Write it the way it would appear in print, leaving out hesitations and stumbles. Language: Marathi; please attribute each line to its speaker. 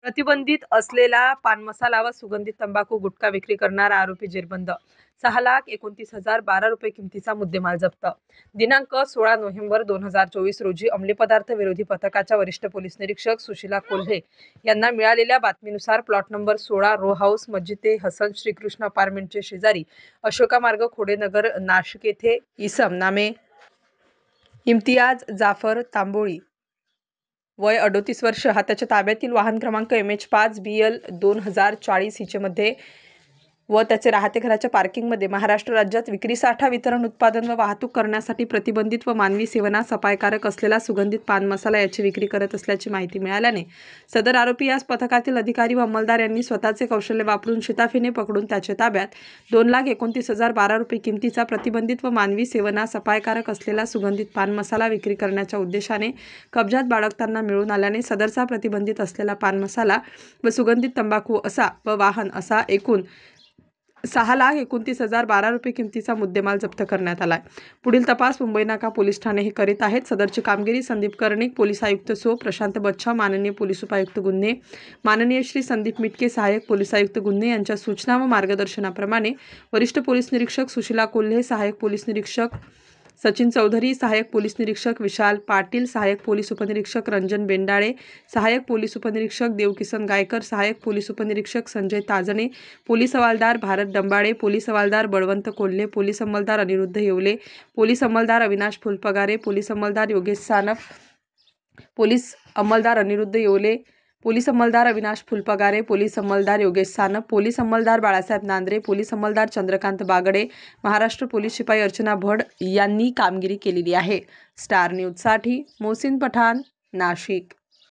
Speaker 1: प्रतिबंधित असलेला पान मसाला व सुगंधित तंबाखू गुटखा विक्री करणारा आरोपी जेरबंद. 6,29,012 रुपये किमतीचा मुद्देमाल जप्त. दिनांक 16 नोव्हेंबर 2024 रोजी अंमली पदार्थ विरोधी पथकाच्या वरिष्ठ पोलीस निरीक्षक सुशीला कोल्हे यांना मिळालेल्या बातमीनुसार प्लॉट नंबर 16 रो हाऊस मस्जिद हसन श्रीकृष्ण अपार्टमेंटचे शेजारी अशोका मार्ग खोडेनगर नाशिक येथे इसम नामे इम्तियाज जाफर तांबोळी वय 38 वर्ष हा त्याच्या ताब्यातील वाहन क्रमांक MH5BL 2040 हिचेमध्ये व त्याचे राहते घराच्या पार्किंगमध्ये महाराष्ट्र राज्यात विक्री, साठा, वितरण, उत्पादन व वाहतूक करण्यासाठी प्रतिबंधित व मानवी सेवनास अपायकारक असलेला सुगंधित पान मसाला याची विक्री करत असल्याची माहिती मिळाल्याने सदर आरोपी यास पथकातील अधिकारी व अंमलदार यांनी स्वतःचे कौशल्य वापरून शिताफीने पकडून त्याच्या ताब्यात 2,29,012 रुपये किमतीचा प्रतिबंधित व मानवी सेवनास अपायकारक असलेला सुगंधित पान मसाला विक्री करण्याच्या उद्देशाने कब्जात बाळगताना मिळून आल्याने सदरचा प्रतिबंधित असलेला पान मसाला व सुगंधित तंबाखू असा व वाहन असा एकूण 6,29,012 रुपये किमतीचा मुद्देमाल जप्त करण्यात आला. पुढील तपास मुंबई नाका पोलीस ठाणे हे करीत आहेत. सदरची कामगिरी संदीप कर्णिक, पोलीस आयुक्त सो, प्रशांत बच्छा, माननीय पोलीस उपायुक्त गुन्हे, माननीय श्री संदीप मिटके, सहाय्यक पोलीस आयुक्त गुन्हे यांच्या सूचना व मार्गदर्शनाप्रमाणे वरिष्ठ पोलीस निरीक्षक सुशीला कोल्हे, सहाय्यक पोलीस निरीक्षक सचिन चौधरी, सहाय्यक पोलीस निरीक्षक विशाल पाटील, सहाय्यक पोलीस उपनिरीक्षक रंजन बेंडाळे, सहाय्यक पोलीस उपनिरीक्षक देवकिसन गायकर, सहाय्यक पोलीस उपनिरीक्षक संजय ताजणे, पोलीस हवालदार भारत डंबाळे, पोलीस हवालदार बळवंत कोल्हे, पोलीस अंमलदार अनिरुद्ध येवले, पोलीस अंमलदार अविनाश फुलपगारे, पोलीस अंमलदार योगेश सानप, पोलीस अंमलदार अनिरुद्ध येवले, पोलीस अंमलदार अविनाश फुलपगारे, पोलीस अंमलदार योगेश सानप, पोलीस अंमलदार बाळासाहेब नांद्रे, पोलीस अंमलदार चंद्रकांत बागडे, महाराष्ट्र पोलीस शिपाई अर्चना भड यांनी कामगिरी केलेली आहे. स्टार न्यूजसाठी मोहसिन पठाण, नाशिक.